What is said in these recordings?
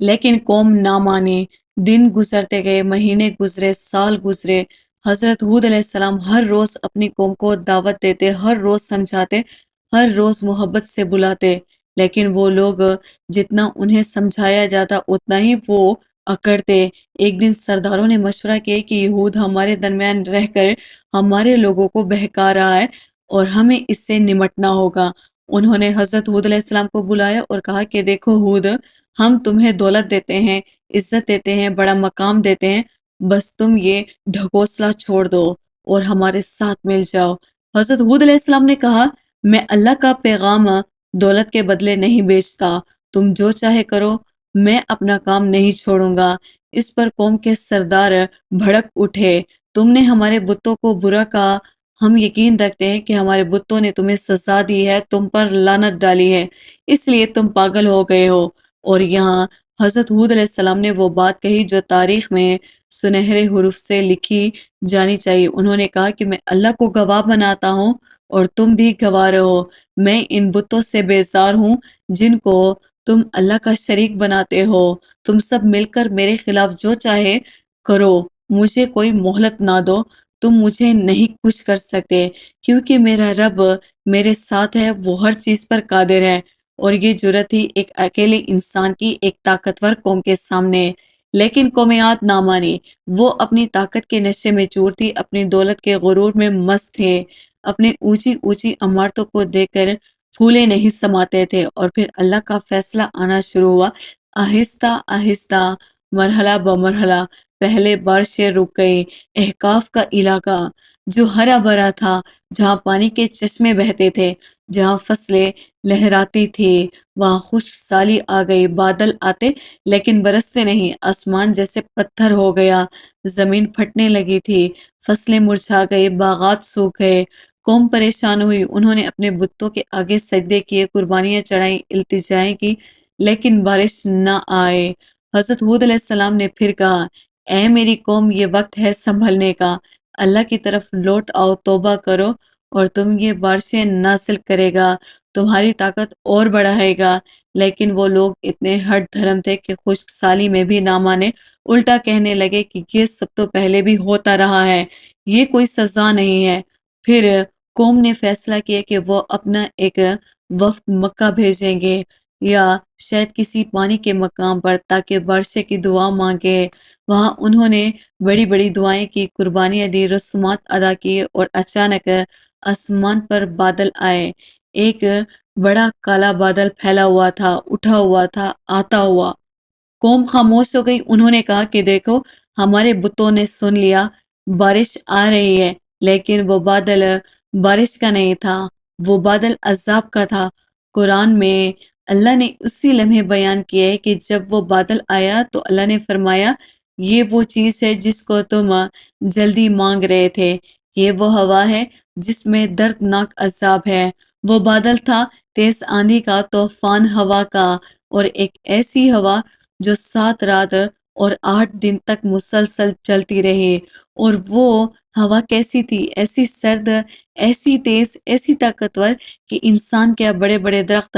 لیکن قوم نہ مانی۔ دن گزرتے گئے، مہینے گزرے، سال گزرے۔ حضرت ہود علیہ السلام ہر روز اپنی قوم کو دعوت دیتے، ہر روز سمجھاتے، ہر روز محبت سے بلاتے، لیکن وہ لوگ جتنا انہیں سمجھایا جاتا اتنا ہی وہ اکڑتے۔ ایک دن سرداروں نے مشورہ کیا کہ یہود ہمارے درمیان رہ کر ہمارے لوگوں کو بہکا رہا ہے اور ہمیں اس سے نمٹنا ہوگا۔ انہوں نے حضرت ہود علیہ السلام کو بلایا اور کہا کہ دیکھو ہود، ہم تمہیں دولت دیتے ہیں، عزت دیتے ہیں، بڑا مقام دیتے ہیں، بس تم یہ ڈھکوسلا چھوڑ دو اور ہمارے ساتھ مل جاؤ۔ حضرت ہود علیہ السلام نے کہا، میں اللہ کا پیغام دولت کے بدلے نہیں بیچتا، تم جو چاہے کرو، میں اپنا کام نہیں چھوڑوں گا۔ اس پر قوم کے سردار بھڑک اٹھے، تم نے ہمارے بتوں کو برا کہا، ہم یقین رکھتے ہیں کہ ہمارے بتوں نے تمہیں سزا دی ہے، تم پر لعنت ڈالی ہے، اس لیے تم پاگل ہو گئے ہو۔ اور یہاں حضرت ہود علیہ السلام نے وہ بات کہی جو تاریخ میں سنہرے حروف سے لکھی جانی چاہیے۔ انہوں نے کہا کہ میں اللہ کو گواہ بناتا ہوں اور تم بھی گواہ رہو، میں ان بتوں سے بیزار ہوں جن کو تم اللہ کا شریک بناتے ہو۔ تم سب مل کر میرے خلاف جو چاہے کرو، مجھے کوئی مہلت نہ دو، تم مجھے نہیں کچھ کر سکتے، کیونکہ میرا رب میرے ساتھ ہے، وہ ہر چیز پر قادر ہے۔ اور یہ جرأت تھی ایک اکیلے انسان کی ایک طاقتور قوم کے سامنے۔ لیکن قوم عاد نہ مانی، وہ اپنی طاقت کے نشے میں چور تھی، اپنی دولت کے غرور میں مست تھے، اپنے اونچی اونچی عمارتوں کو دیکھ کر پھولے نہیں سماتے تھے۔ اور پھر اللہ کا فیصلہ آنا شروع ہوا، آہستہ آہستہ، مرحلہ بمرحلہ۔ پہلے بارشیں رک گئی، احقاف کا علاقہ جو ہرا بھرا تھا، جہاں پانی کے چشمے بہتے تھے، جہاں فصلیں لہراتی تھی، وہاں خشک سالی آ گئی۔ بادل آتے لیکن برستے نہیں، آسمان جیسے پتھر ہو گیا، زمین پھٹنے لگی تھی، فصلیں مرجھا گئی، باغات سوکھ گئے۔ قوم پریشان ہوئی، انہوں نے اپنے بتوں کے آگے سجدے کیے، قربانیاں چڑھائیں، التجائیں کی، لیکن بارش نہ آئے۔ حضرت ہود علیہ السلام نے پھر کہا، اے میری قوم، یہ وقت ہے سنبھلنے کا، اللہ کی طرف لوٹ آؤ، توبہ کرو اور تم یہ بارشیں نازل کرے گا، تمہاری طاقت اور بڑھائے گا۔ لیکن وہ لوگ اتنے ہٹ دھرم تھے کہ خشک سالی میں بھی نہ مانے، الٹا کہنے لگے کہ یہ سب تو پہلے بھی ہوتا رہا ہے، یہ کوئی سزا نہیں ہے۔ پھر قوم نے فیصلہ کیا کہ وہ اپنا ایک وفد مکہ بھیجیں گے، یا شاید کسی پانی کے مقام پر، تاکہ بارشیں کی دعا مانگے۔ وہاں انہوں نے بڑی بڑی دعائیں کی، قربانیاں دی، رسومات ادا کیے، اور اچانک آسمان پر بادل آئے۔ ایک بڑا کالا بادل پھیلا ہوا تھا، اٹھا ہوا تھا، آتا ہوا۔ قوم خاموش ہو گئی، انہوں نے کہا کہ دیکھو، ہمارے بتوں نے سن لیا، بارش آ رہی ہے، لیکن وہ بادل بارش کا نہیں تھا، وہ بادل عذاب کا تھا۔ قرآن میں اللہ نے اسی لمحے بیان کیا ہے کہ جب وہ بادل آیا تو اللہ نے فرمایا، یہ وہ چیز ہے جس کو تم جلدی مانگ رہے تھے، یہ وہ ہوا ہے جس میں دردناک عذاب ہے۔ وہ بادل تھا تیز آندھی کا، طوفان ہوا کا، اور ایک ایسی ہوا جو 7 رات اور 8 دن تک مسلسل چلتی رہی۔ اور وہ ہوا کیسی تھی؟ ایسی سرد، ایسی تیز، ایسی طاقتور کہ انسان کیا، بڑے بڑے درخت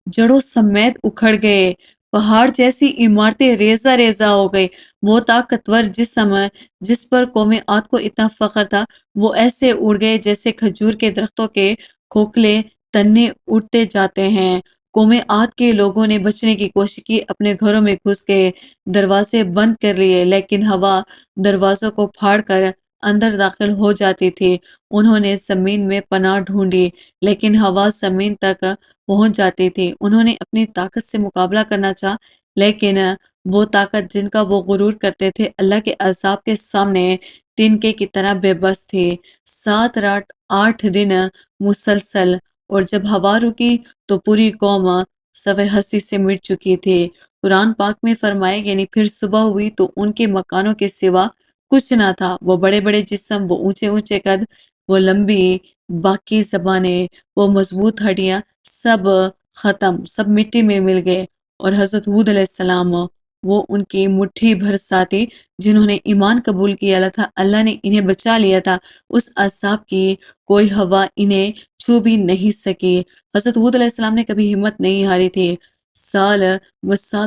جڑوں سمیت اکھڑ گئے، پہاڑ جیسی عمارتیں ریزہ ریزہ ہو گئی۔ وہ طاقتور جسم جس پر قوم عاد کو اتنا فخر تھا، وہ ایسے اڑ گئے جیسے کھجور کے درختوں کے کھوکھلے تنے اڑتے جاتے ہیں۔ قوم عاد کے لوگوں نے بچنے کی کوشش کی، اپنے گھروں میں گھس گئے، دروازے بند کر لیے، لیکن ہوا دروازوں کو پھاڑ کر اندر داخل ہو جاتی تھی۔ انہوں نے زمین میں پناہ ڈھونڈی، لیکن ہوا زمین تک پہنچ جاتی تھی۔ انہوں نے اپنی طاقت سے مقابلہ کرنا چاہا، لیکن وہ طاقت جن کا وہ غرور کرتے تھے، اللہ کے عذاب کے سامنے تنکے کی طرح بے بس تھی۔ 7 رات 8 دن مسلسل، اور جب ہوا رکی تو پوری قوم سوئے ہستی سے مٹ چکی تھی۔ قرآن پاک میں فرمایا، یعنی پھر صبح ہوئی تو ان کے مکانوں کے سوا کچھ نہ تھا، وہ بڑے بڑے جسم، وہ اونچے اونچے قد، وہ لمبی باقی زبانیں، وہ مضبوط ہڈیاں، سب ختم، سب مٹی میں مل گئے۔ اور حضرت ہود علیہ السلام، وہ ان کی مٹھی بھر ساتھی جنہوں نے ایمان قبول کیا تھا، اللہ نے انہیں بچا لیا تھا، اس عذاب کی کوئی ہوا انہیں چھو بھی نہیں سکی۔ حضرت ہود علیہ السلام نے کبھی ہمت نہیں ہاری تھی، سال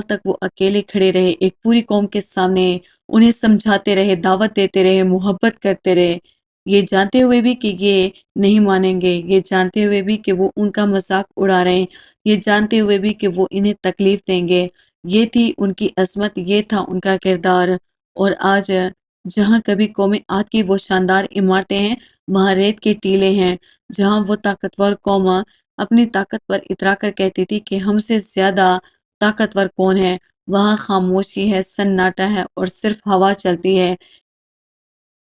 تک وہ اکیلے کھڑے رہے، ایک پوری قوم کے سامنے انہیں سمجھاتے رہے، دعوت دیتے رہے، محبت کرتے رہے، یہ جانتے ہوئے بھی کہ یہ نہیں مانیں گے، یہ جانتے ہوئے بھی کہ وہ ان کا مذاق اڑا رہے ہیں، یہ جانتے ہوئے بھی کہ وہ انہیں تکلیف دیں گے۔ یہ تھی ان کی عظمت، یہ تھا ان کا کردار۔ اور آج جہاں کبھی قوم عاد کی وہ شاندار عمارتیں ہیں، وہاں ریت کے ٹیلے ہیں۔ جہاں وہ طاقتور قوم اپنی طاقت پر اترا کر کہتی تھی کہ ہم سے زیادہ طاقتور کون ہے، وہاں خاموشی ہے، سناٹا ہے اور صرف ہوا چلتی ہے۔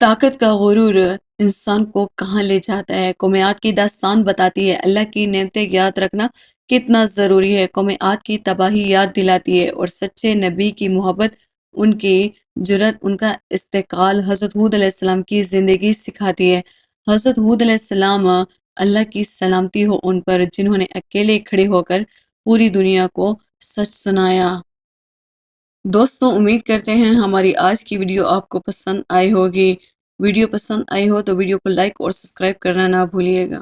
طاقت کا غرور انسان کو کہاں لے جاتا ہے۔ قوم عاد کی داستان بتاتی ہے اللہ کی نعمتیں یاد رکھنا کتنا ضروری ہے۔ قوم عاد کی تباہی یاد دلاتی ہے اور سچے نبی کی محبت، ان کی جرات، ان کا استقال حضرت ہود علیہ السلام کی زندگی سکھاتی ہے۔ حضرت ہود علیہ السلام، اللہ کی سلامتی ہو ان پر، جنہوں نے اکیلے کھڑے ہو کر پوری دنیا کو سچ سنایا۔ دوستوں، امید کرتے ہیں ہماری آج کی ویڈیو آپ کو پسند آئی ہوگی۔ ویڈیو پسند آئی ہو تو ویڈیو کو لائک اور سبسکرائب کرنا نہ بھولیے گا۔